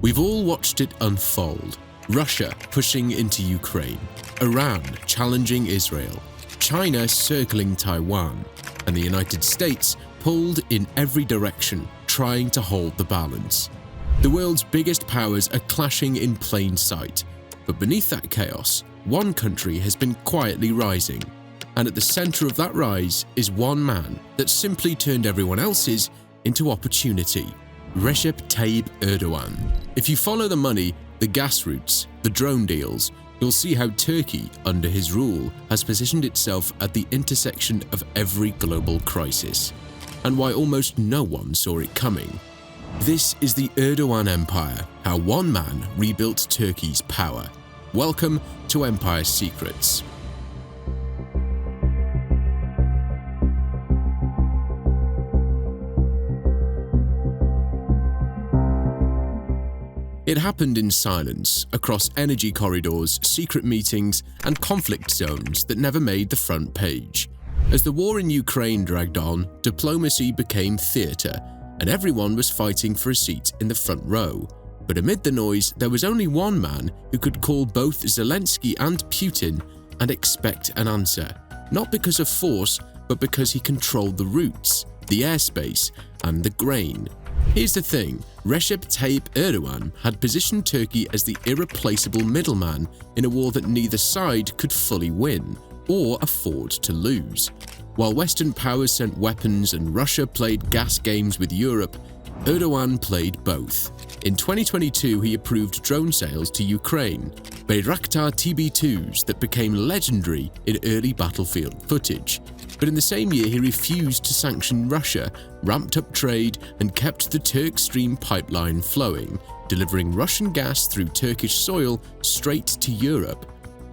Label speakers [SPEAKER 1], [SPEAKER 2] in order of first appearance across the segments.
[SPEAKER 1] We've all watched it unfold. Russia pushing into Ukraine, Iran challenging Israel, China circling Taiwan, and the United States pulled in every direction, trying to hold the balance. The world's biggest powers are clashing in plain sight, but beneath that chaos, one country has been quietly rising, and at the center of that rise is one man that simply turned everyone else's into opportunity: Recep Tayyip Erdoğan. If you follow the money, the gas routes, the drone deals, you'll see how Turkey, under his rule, has positioned itself at the intersection of every global crisis, and why almost no one saw it coming. This is the Erdogan Empire, how one man rebuilt Turkey's power. Welcome to Empire Secrets. It happened in silence, across energy corridors, secret meetings, and conflict zones that never made the front page. As the war in Ukraine dragged on, diplomacy became theatre, and everyone was fighting for a seat in the front row. But amid the noise, there was only one man who could call both Zelensky and Putin and expect an answer, not because of force, but because he controlled the routes, the airspace, and the grain. Here's the thing, Recep Tayyip Erdoğan had positioned Turkey as the irreplaceable middleman in a war that neither side could fully win or afford to lose. While Western powers sent weapons and Russia played gas games with Europe, Erdogan played both. In 2022, he approved drone sales to Ukraine, Bayraktar TB2s that became legendary in early battlefield footage. But in the same year, he refused to sanction Russia, ramped up trade, and kept the TurkStream pipeline flowing, delivering Russian gas through Turkish soil straight to Europe.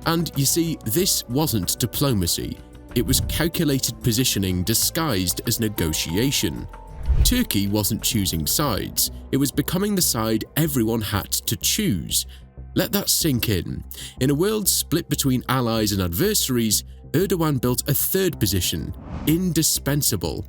[SPEAKER 1] And you see, this wasn't diplomacy. It was calculated positioning disguised as negotiation. Turkey wasn't choosing sides. It was becoming the side everyone had to choose. Let that sink in. In a world split between allies and adversaries, Erdogan built a third position, indispensable.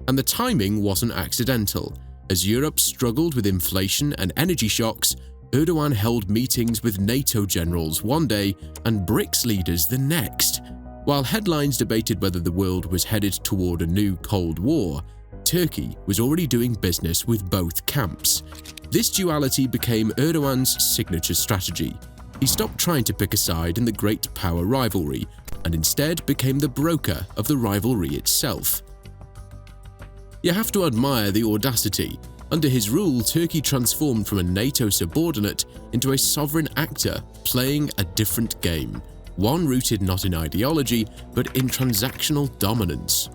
[SPEAKER 1] And the timing wasn't accidental. As Europe struggled with inflation and energy shocks, Erdogan held meetings with NATO generals one day and BRICS leaders the next. While headlines debated whether the world was headed toward a new Cold War, Turkey was already doing business with both camps. This duality became Erdogan's signature strategy. He stopped trying to pick a side in the great power rivalry and instead became the broker of the rivalry itself. You have to admire the audacity. Under his rule, Turkey transformed from a NATO subordinate into a sovereign actor playing a different game, one rooted not in ideology but in transactional dominance.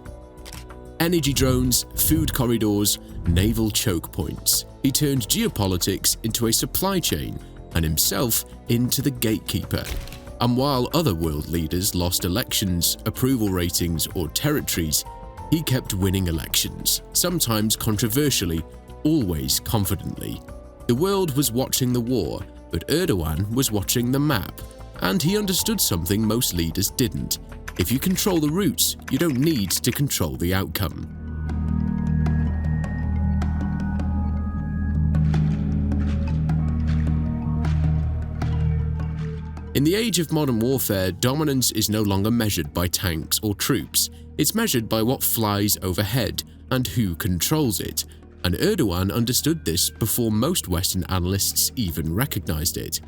[SPEAKER 1] Energy drones, food corridors, naval choke points. He turned geopolitics into a supply chain and himself into the gatekeeper. And while other world leaders lost elections, approval ratings, or territories, he kept winning elections, sometimes controversially, always confidently. The world was watching the war, but Erdogan was watching the map, and he understood something most leaders didn't. If you control the routes, you don't need to control the outcome. In the age of modern warfare, dominance is no longer measured by tanks or troops. It's measured by what flies overhead and who controls it. And Erdogan understood this before most Western analysts even recognized it.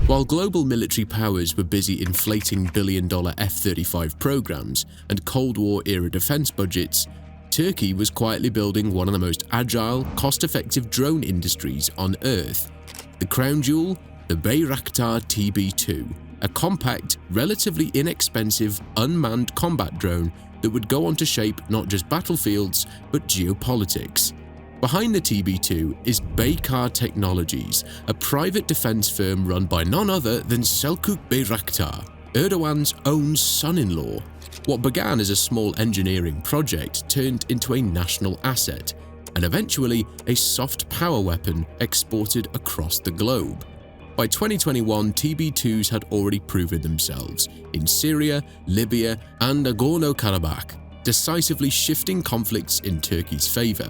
[SPEAKER 1] While global military powers were busy inflating billion-dollar F-35 programs and Cold War-era defense budgets, Turkey was quietly building one of the most agile, cost-effective drone industries on Earth. The crown jewel? The Bayraktar TB2, a compact, relatively inexpensive, unmanned combat drone that would go on to shape not just battlefields, but geopolitics. Behind the TB2 is Bayraktar Technologies, a private defense firm run by none other than Selçuk Bayraktar, Erdogan's own son-in-law. What began as a small engineering project turned into a national asset, and eventually a soft power weapon exported across the globe. By 2021, TB2s had already proven themselves in Syria, Libya, and Nagorno-Karabakh, decisively shifting conflicts in Turkey's favor.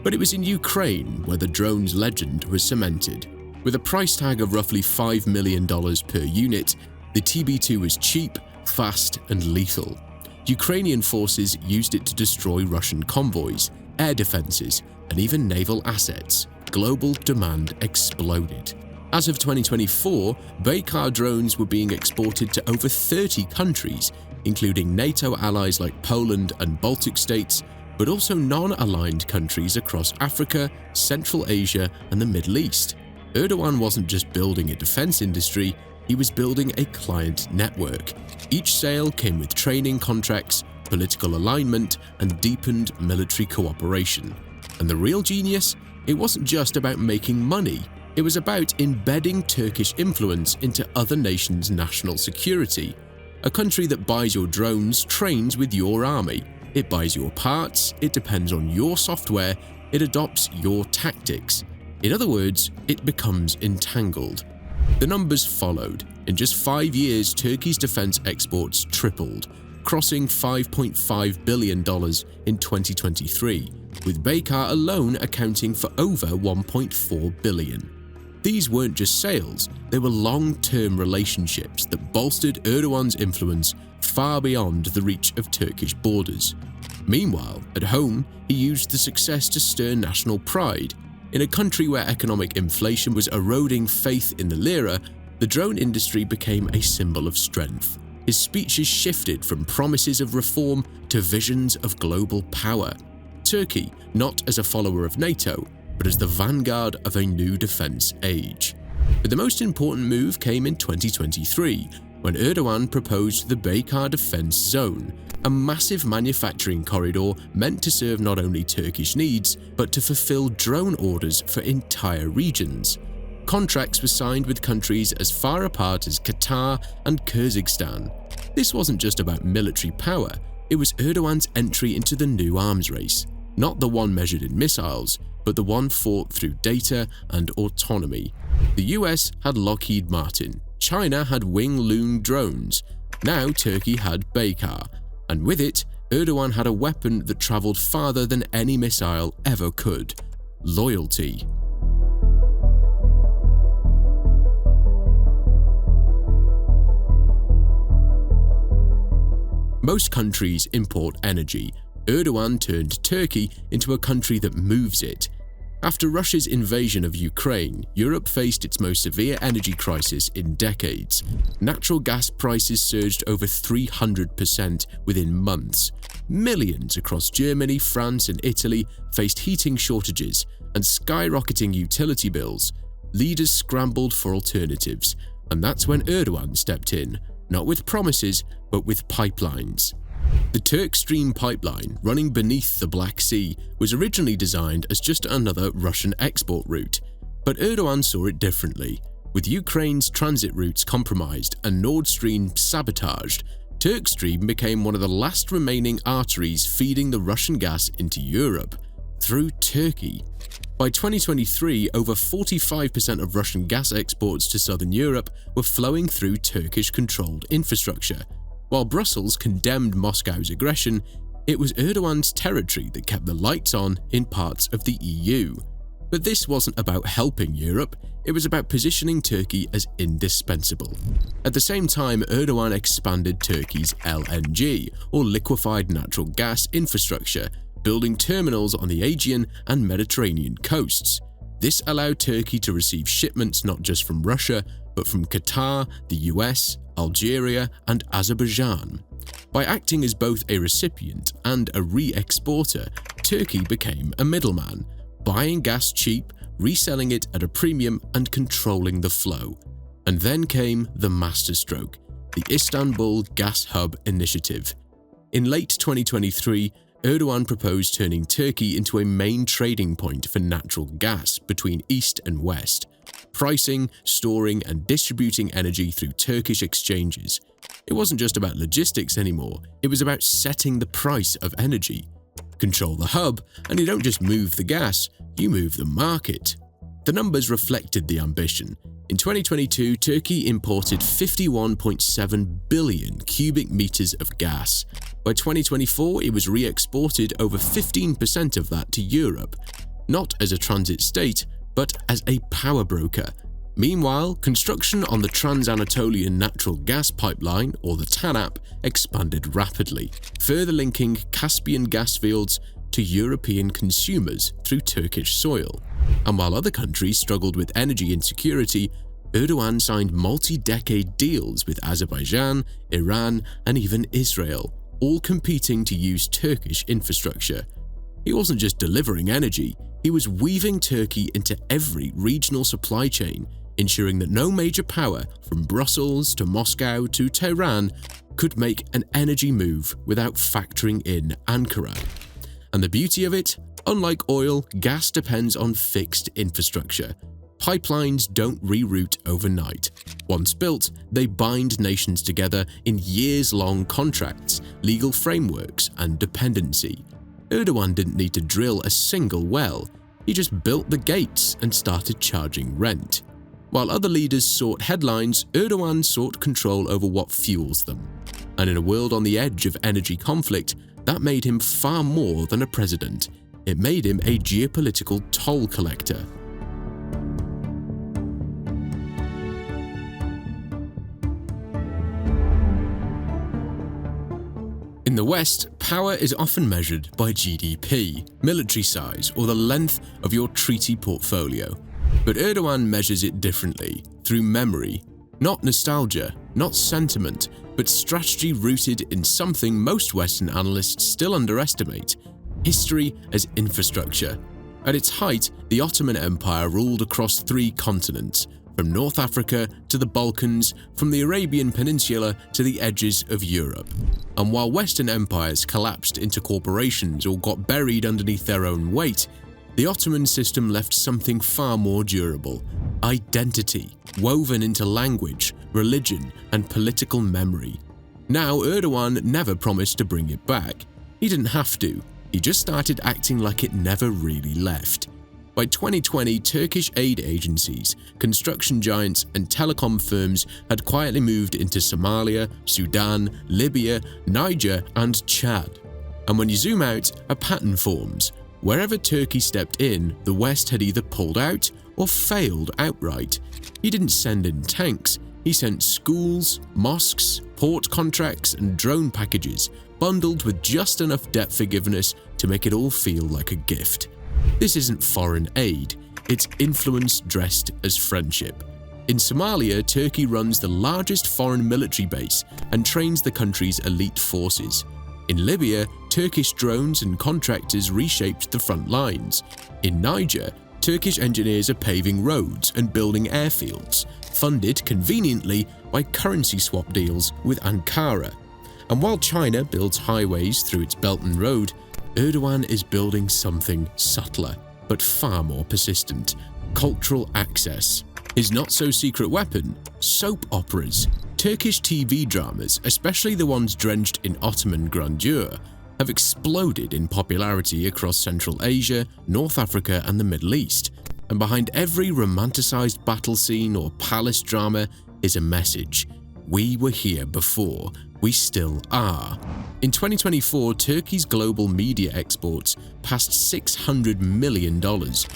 [SPEAKER 1] But it was in Ukraine where the drone's legend was cemented. With a price tag of roughly $5 million per unit, the TB2 was cheap, fast, and lethal. Ukrainian forces used it to destroy Russian convoys, air defenses, and even naval assets. Global demand exploded. As of 2024, Bayraktar drones were being exported to over 30 countries, including NATO allies like Poland and Baltic states, but also non-aligned countries across Africa, Central Asia, and the Middle East. Erdogan wasn't just building a defense industry, he was building a client network. Each sale came with training contracts, political alignment, and deepened military cooperation. And the real genius? It wasn't just about making money. It was about embedding Turkish influence into other nations' national security. A country that buys your drones trains with your army. It buys your parts, it depends on your software, it adopts your tactics. In other words, it becomes entangled. The numbers followed. In just 5 years, Turkey's defense exports tripled, crossing $5.5 billion in 2023, with Bayraktar alone accounting for over $1.4 billion. These weren't just sales, they were long-term relationships that bolstered Erdogan's influence far beyond the reach of Turkish borders. Meanwhile, at home, he used the success to stir national pride. In a country where economic inflation was eroding faith in the lira, the drone industry became a symbol of strength. His speeches shifted from promises of reform to visions of global power. Turkey, not as a follower of NATO, but as the vanguard of a new defense age. But the most important move came in 2023, when Erdogan proposed the Bayraktar Defense Zone, a massive manufacturing corridor meant to serve not only Turkish needs, but to fulfill drone orders for entire regions. Contracts were signed with countries as far apart as Qatar and Kyrgyzstan. This wasn't just about military power, it was Erdogan's entry into the new arms race, not the one measured in missiles, but the one fought through data and autonomy. The US had Lockheed Martin, China had Wing Loon drones, now Turkey had Bayraktar, and with it, Erdogan had a weapon that traveled farther than any missile ever could: loyalty. Most countries import energy. Erdogan turned Turkey into a country that moves it. After Russia's invasion of Ukraine, Europe faced its most severe energy crisis in decades. Natural gas prices surged over 300% within months. Millions across Germany, France, and Italy faced heating shortages and skyrocketing utility bills. Leaders scrambled for alternatives, and that's when Erdogan stepped in, not with promises, but with pipelines. The TurkStream pipeline, running beneath the Black Sea, was originally designed as just another Russian export route. But Erdogan saw it differently. With Ukraine's transit routes compromised and Nord Stream sabotaged, TurkStream became one of the last remaining arteries feeding the Russian gas into Europe, through Turkey. By 2023, over 45% of Russian gas exports to southern Europe were flowing through Turkish-controlled infrastructure. While Brussels condemned Moscow's aggression, it was Erdogan's territory that kept the lights on in parts of the EU. But this wasn't about helping Europe, it was about positioning Turkey as indispensable. At the same time, Erdogan expanded Turkey's LNG, or liquefied natural gas infrastructure, building terminals on the Aegean and Mediterranean coasts. This allowed Turkey to receive shipments not just from Russia, but from Qatar, the US, Algeria, and Azerbaijan. By acting as both a recipient and a re-exporter, Turkey became a middleman, buying gas cheap, reselling it at a premium, and controlling the flow. And then came the masterstroke, the Istanbul Gas Hub Initiative. In late 2023, Erdogan proposed turning Turkey into a main trading point for natural gas between East and West, pricing, storing, and distributing energy through Turkish exchanges. It wasn't just about logistics anymore, it was about setting the price of energy. Control the hub, and you don't just move the gas, you move the market. The numbers reflected the ambition. In 2022, Turkey imported 51.7 billion cubic meters of gas. By 2024, it was re-exported over 15% of that to Europe, not as a transit state, but as a power broker. Meanwhile, construction on the Trans-Anatolian Natural Gas Pipeline, or the TANAP, expanded rapidly, further linking Caspian gas fields to European consumers through Turkish soil. And while other countries struggled with energy insecurity, Erdogan signed multi-decade deals with Azerbaijan, Iran, and even Israel, all competing to use Turkish infrastructure. He wasn't just delivering energy, he was weaving Turkey into every regional supply chain, ensuring that no major power, from Brussels to Moscow to Tehran, could make an energy move without factoring in Ankara. And the beauty of it? Unlike oil, gas depends on fixed infrastructure. Pipelines don't reroute overnight. Once built, they bind nations together in years-long contracts, legal frameworks, and dependency. Erdogan didn't need to drill a single well. He just built the gates and started charging rent. While other leaders sought headlines, Erdogan sought control over what fuels them. And in a world on the edge of energy conflict, that made him far more than a president. It made him a geopolitical toll collector. In the West, power is often measured by GDP, military size, or the length of your treaty portfolio. But Erdogan measures it differently, through memory. Not nostalgia, not sentiment, but strategy rooted in something most Western analysts still underestimate: history as infrastructure. At its height, the Ottoman Empire ruled across 3 continents, from North Africa to the Balkans, from the Arabian Peninsula to the edges of Europe. And while Western empires collapsed into corporations or got buried underneath their own weight, the Ottoman system left something far more durable: identity, woven into language, religion, and political memory. Now, Erdogan never promised to bring it back. He didn't have to. He just started acting like it never really left. By 2020, Turkish aid agencies, construction giants, and telecom firms had quietly moved into Somalia, Sudan, Libya, Niger, and Chad. And when you zoom out, a pattern forms. Wherever Turkey stepped in, the West had either pulled out or failed outright. He didn't send in tanks, he sent schools, mosques, port contracts, and drone packages, bundled with just enough debt forgiveness to make it all feel like a gift. This isn't foreign aid, it's influence dressed as friendship. In Somalia, Turkey runs the largest foreign military base and trains the country's elite forces. In Libya, Turkish drones and contractors reshaped the front lines. In Niger, Turkish engineers are paving roads and building airfields, funded conveniently by currency swap deals with Ankara. And while China builds highways through its Belt and Road, Erdogan is building something subtler, but far more persistent: cultural access. His not-so-secret weapon? Soap operas. Turkish TV dramas, especially the ones drenched in Ottoman grandeur, have exploded in popularity across Central Asia, North Africa, and the Middle East. And behind every romanticized battle scene or palace drama is a message: we were here before, we still are. In 2024, Turkey's global media exports passed $600 million,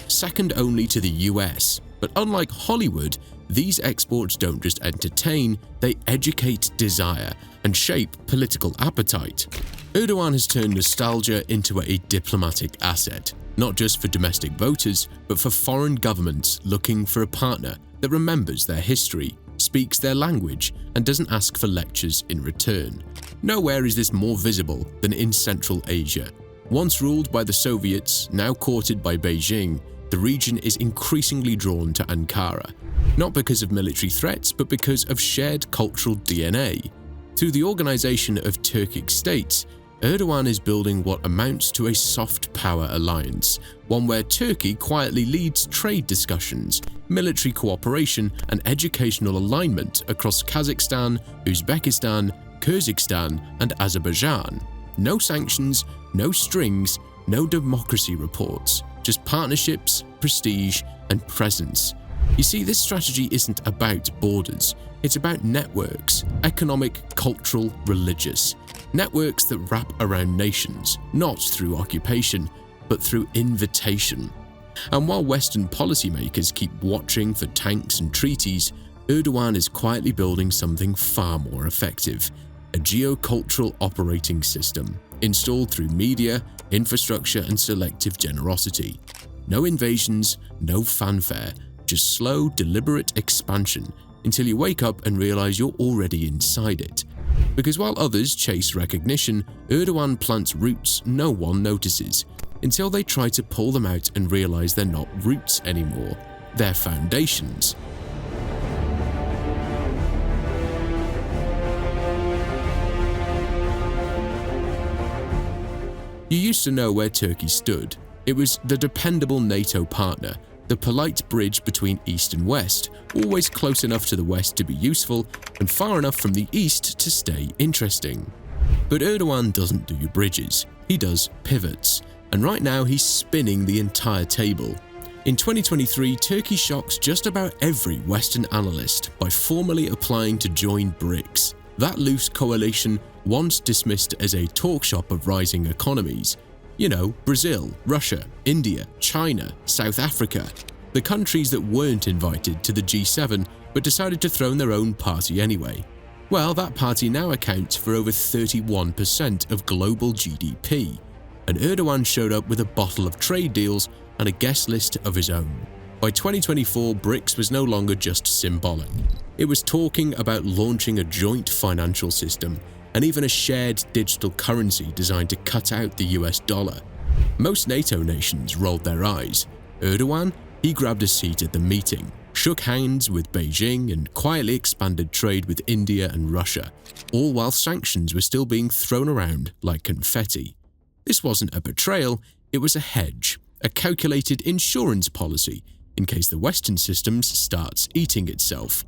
[SPEAKER 1] second only to the US. But unlike Hollywood, these exports don't just entertain, they educate desire and shape political appetite. Erdogan has turned nostalgia into a diplomatic asset, not just for domestic voters, but for foreign governments looking for a partner that remembers their history, speaks their language, and doesn't ask for lectures in return. Nowhere is this more visible than in Central Asia. Once ruled by the Soviets, now courted by Beijing, the region is increasingly drawn to Ankara, not because of military threats, but because of shared cultural DNA. Through the organization of Turkic states, Erdogan is building what amounts to a soft power alliance, one where Turkey quietly leads trade discussions, military cooperation, and educational alignment across Kazakhstan, Uzbekistan, Kyrgyzstan, and Azerbaijan. No sanctions, no strings, no democracy reports, just partnerships, prestige, and presence. You see, this strategy isn't about borders, it's about networks: economic, cultural, religious. Networks that wrap around nations, not through occupation, but through invitation. And while Western policymakers keep watching for tanks and treaties, Erdogan is quietly building something far more effective: a geocultural operating system installed through media, infrastructure, and selective generosity. No invasions, no fanfare, just slow, deliberate expansion until you wake up and realize you're already inside it. Because while others chase recognition, Erdogan plants roots no one notices, until they try to pull them out and realize they're not roots anymore, they're foundations. You used to know where Turkey stood. It was the dependable NATO partner, the polite bridge between East and West, always close enough to the West to be useful and far enough from the East to stay interesting. But Erdogan doesn't do bridges, he does pivots, and right now he's spinning the entire table. In 2023, Turkey shocks just about every Western analyst by formally applying to join BRICS. That loose coalition, once dismissed as a talk shop of rising economies. You know, Brazil, Russia, India, China, South Africa. The countries that weren't invited to the G7 but decided to throw in their own party anyway. Well, that party now accounts for over 31% of global GDP. And Erdogan showed up with a bottle of trade deals and a guest list of his own. By 2024, BRICS was no longer just symbolic. It was talking about launching a joint financial system and even a shared digital currency designed to cut out the US dollar. Most NATO nations rolled their eyes. Erdogan, he grabbed a seat at the meeting, shook hands with Beijing, and quietly expanded trade with India and Russia, all while sanctions were still being thrown around like confetti. This wasn't a betrayal, it was a hedge, a calculated insurance policy in case the Western system starts eating itself.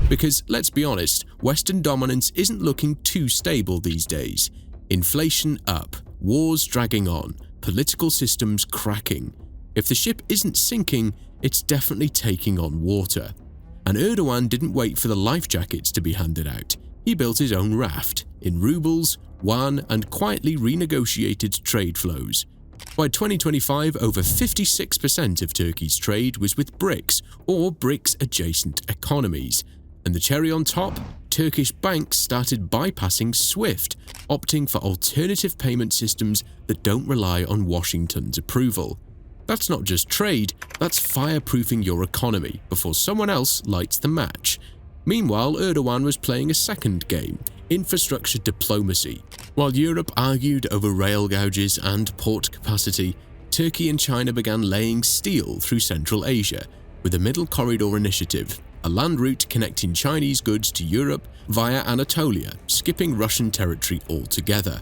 [SPEAKER 1] Because, let's be honest, Western dominance isn't looking too stable these days. Inflation up, wars dragging on, political systems cracking. If the ship isn't sinking, it's definitely taking on water. And Erdogan didn't wait for the life jackets to be handed out. He built his own raft, in rubles, yuan, and quietly renegotiated trade flows. By 2025, over 56% of Turkey's trade was with BRICS or BRICS-adjacent economies. And the cherry on top, Turkish banks started bypassing SWIFT, opting for alternative payment systems that don't rely on Washington's approval. That's not just trade, that's fireproofing your economy before someone else lights the match. Meanwhile, Erdogan was playing a second game, infrastructure diplomacy. While Europe argued over rail gouges and port capacity, Turkey and China began laying steel through Central Asia with the Middle Corridor Initiative, a land route connecting Chinese goods to Europe via Anatolia, skipping Russian territory altogether.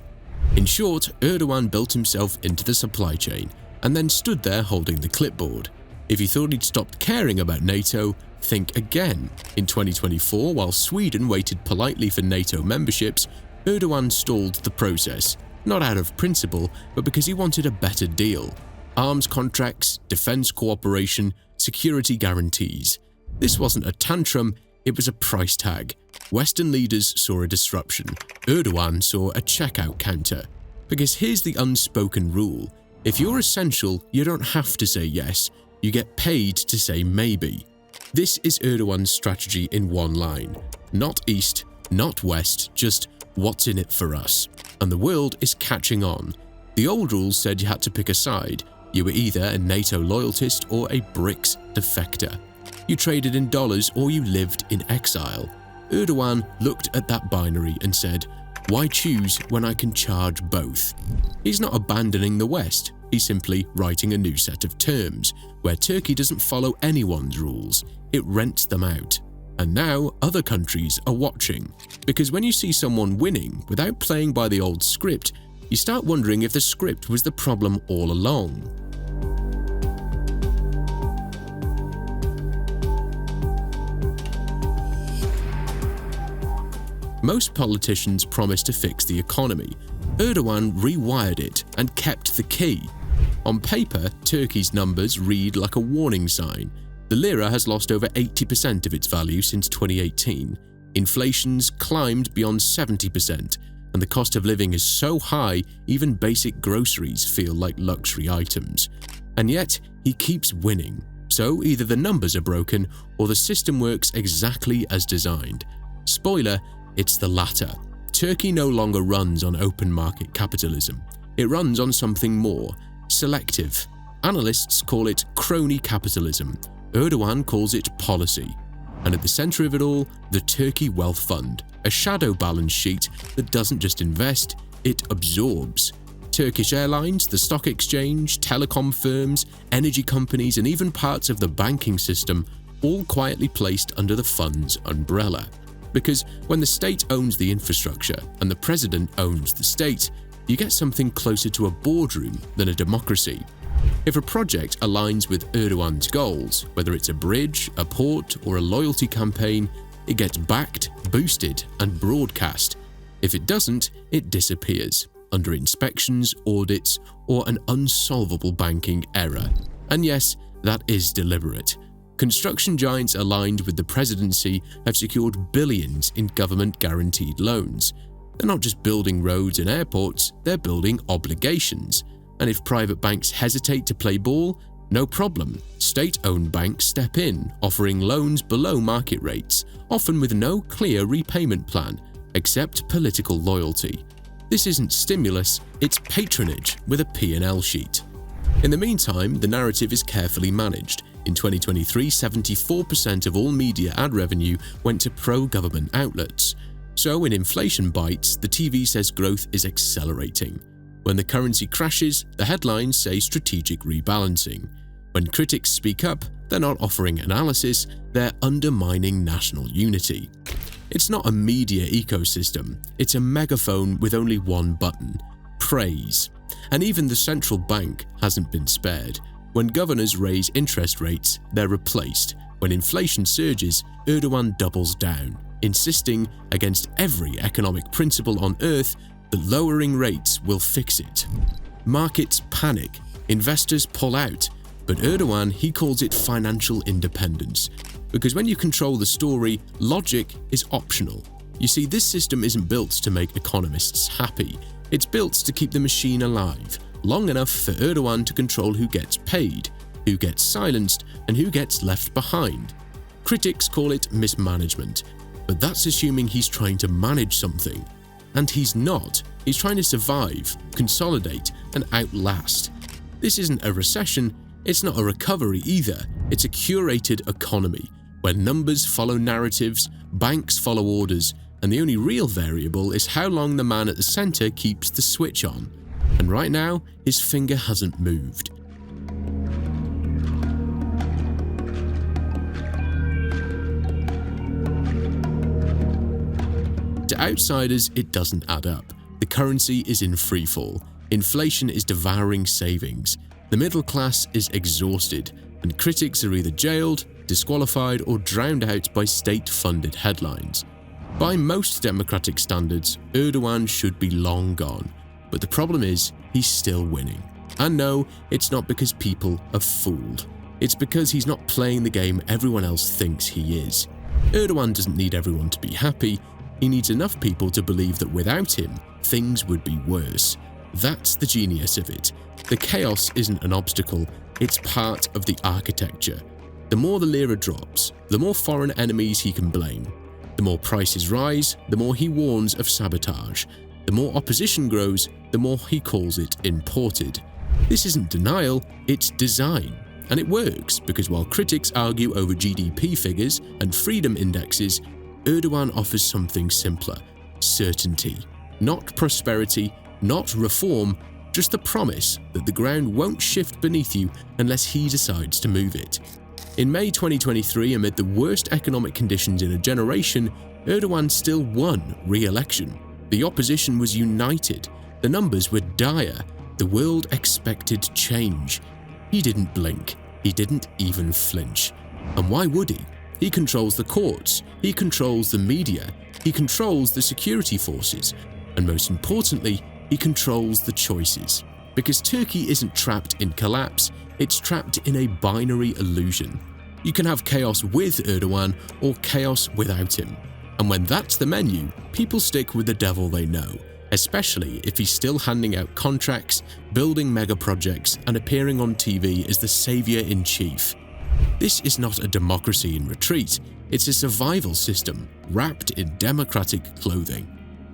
[SPEAKER 1] In short, Erdogan built himself into the supply chain and then stood there holding the clipboard. If you thought he'd stopped caring about NATO, think again. In 2024, while Sweden waited politely for NATO memberships, Erdogan stalled the process, not out of principle, but because he wanted a better deal. Arms contracts, defense cooperation, security guarantees. This wasn't a tantrum, it was a price tag. Western leaders saw a disruption. Erdogan saw a checkout counter. Because here's the unspoken rule. If you're essential, you don't have to say yes. You get paid to say maybe. This is Erdogan's strategy in one line. Not East, not West, just what's in it for us. And the world is catching on. The old rules said you had to pick a side. You were either a NATO loyalist or a BRICS defector. You traded in dollars or you lived in exile. Erdogan looked at that binary and said, why choose when I can charge both? He's not abandoning the West, he's simply writing a new set of terms, where Turkey doesn't follow anyone's rules, it rents them out. And now other countries are watching, because when you see someone winning without playing by the old script, you start wondering if the script was the problem all along. Most politicians promised to fix the economy. Erdogan rewired it and kept the key. On paper, Turkey's numbers read like a warning sign. The lira has lost over 80% of its value since 2018. Inflation's climbed beyond 70%, and the cost of living is so high, even basic groceries feel like luxury items. And yet, he keeps winning. So either the numbers are broken or the system works exactly as designed. Spoiler, it's the latter. Turkey no longer runs on open market capitalism. It runs on something more, selective. Analysts call it crony capitalism. Erdogan calls it policy. And at the center of it all, the Turkey Wealth Fund, a shadow balance sheet that doesn't just invest, it absorbs. Turkish Airlines, the stock exchange, telecom firms, energy companies, and even parts of the banking system, all quietly placed under the fund's umbrella. Because when the state owns the infrastructure and the president owns the state, you get something closer to a boardroom than a democracy. If a project aligns with Erdogan's goals, whether it's a bridge, a port, or a loyalty campaign, it gets backed, boosted, and broadcast. If it doesn't, it disappears under inspections, audits, or an unsolvable banking error. And yes, that is deliberate. Construction giants aligned with the presidency have secured billions in government-guaranteed loans. They're not just building roads and airports, they're building obligations. And if private banks hesitate to play ball, no problem. State-owned banks step in, offering loans below market rates, often with no clear repayment plan, except political loyalty. This isn't stimulus, it's patronage with a P&L sheet. In the meantime, the narrative is carefully managed. In 2023, 74% of all media ad revenue went to pro-government outlets. So when inflation bites, the TV says growth is accelerating. When the currency crashes, the headlines say strategic rebalancing. When critics speak up, they're not offering analysis, they're undermining national unity. It's not a media ecosystem, it's a megaphone with only one button: praise. And even the central bank hasn't been spared. When governors raise interest rates, they're replaced. When inflation surges, Erdogan doubles down, insisting against every economic principle on earth that lowering rates will fix it. Markets panic, investors pull out, but Erdogan, he calls it financial independence. Because when you control the story, logic is optional. You see, this system isn't built to make economists happy. It's built to keep the machine alive, long enough for Erdogan to control who gets paid, who gets silenced, and who gets left behind. Critics call it mismanagement, but that's assuming he's trying to manage something. And he's not. He's trying to survive, consolidate, and outlast. This isn't a recession, it's not a recovery either. It's a curated economy, where numbers follow narratives, banks follow orders, and the only real variable is how long the man at the center keeps the switch on. And right now, his finger hasn't moved. To outsiders, it doesn't add up. The currency is in freefall. Inflation is devouring savings. The middle class is exhausted, and critics are either jailed, disqualified, or drowned out by state-funded headlines. By most democratic standards, Erdogan should be long gone. But the problem is, he's still winning. And no, it's not because people are fooled. It's because he's not playing the game everyone else thinks he is. Erdogan doesn't need everyone to be happy. He needs enough people to believe that without him, things would be worse. That's the genius of it. The chaos isn't an obstacle, it's part of the architecture. The more the lira drops, the more foreign enemies he can blame. The more prices rise, the more he warns of sabotage. The more opposition grows, the more he calls it imported. This isn't denial, it's design. And it works because while critics argue over GDP figures and freedom indexes, Erdogan offers something simpler: certainty. Not prosperity, not reform, just the promise that the ground won't shift beneath you unless he decides to move it. In May 2023, amid the worst economic conditions in a generation, Erdogan still won re-election. The opposition was united. The numbers were dire. The world expected change. He didn't blink. He didn't even flinch. And why would he? He controls the courts. He controls the media. He controls the security forces. And most importantly, he controls the choices. Because Turkey isn't trapped in collapse, it's trapped in a binary illusion. You can have chaos with Erdogan or chaos without him. And when that's the menu, people stick with the devil they know. especially if he's still handing out contracts, building mega projects, and appearing on TV as the savior-in-chief. This is not a democracy in retreat, it's a survival system wrapped in democratic clothing.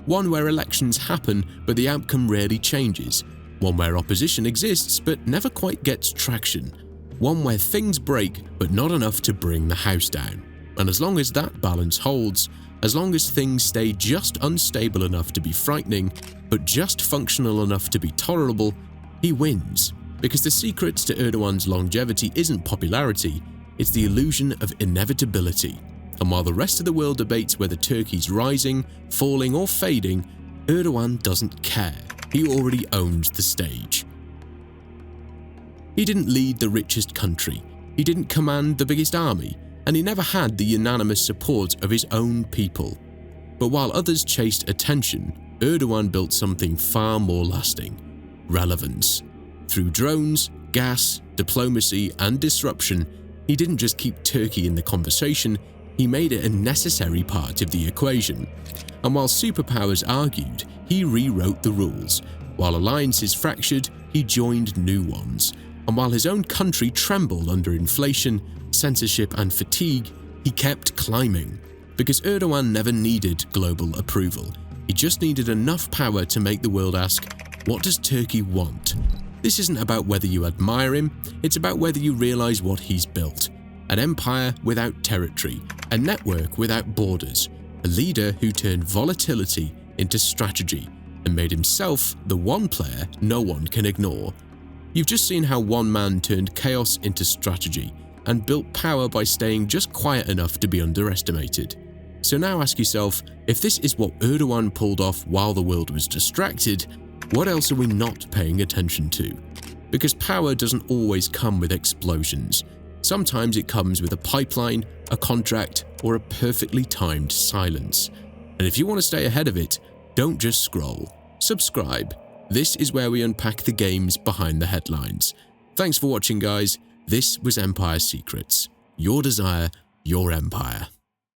[SPEAKER 1] One where elections happen but the outcome rarely changes. One where opposition exists but never quite gets traction. One where things break but not enough to bring the house down. And as long as that balance holds, as long as things stay just unstable enough to be frightening, but just functional enough to be tolerable, he wins. Because the secret to Erdogan's longevity isn't popularity, it's the illusion of inevitability. And while the rest of the world debates whether Turkey's rising, falling or fading, Erdogan doesn't care. He already owns the stage. He didn't lead the richest country, he didn't command the biggest army, and he never had the unanimous support of his own people. But while others chased attention, Erdogan built something far more lasting: relevance. Through drones, gas, diplomacy, and disruption, he didn't just keep Turkey in the conversation, he made it a necessary part of the equation. And while superpowers argued, he rewrote the rules. While alliances fractured, he joined new ones. And while his own country trembled under inflation, censorship, and fatigue, he kept climbing. Because Erdogan never needed global approval. He just needed enough power to make the world ask, what does Turkey want? This isn't about whether you admire him, it's about whether you realize what he's built. An empire without territory, a network without borders, a leader who turned volatility into strategy and made himself the one player no one can ignore. You've just seen how one man turned chaos into strategy and built power by staying just quiet enough to be underestimated. So now ask yourself, if this is what Erdogan pulled off while the world was distracted, what else are we not paying attention to? Because power doesn't always come with explosions. Sometimes it comes with a pipeline, a contract, or a perfectly timed silence. And if you want to stay ahead of it, don't just scroll. Subscribe. This is where we unpack the games behind the headlines. Thanks for watching, guys. This was Empire Secrets. Your desire, your empire.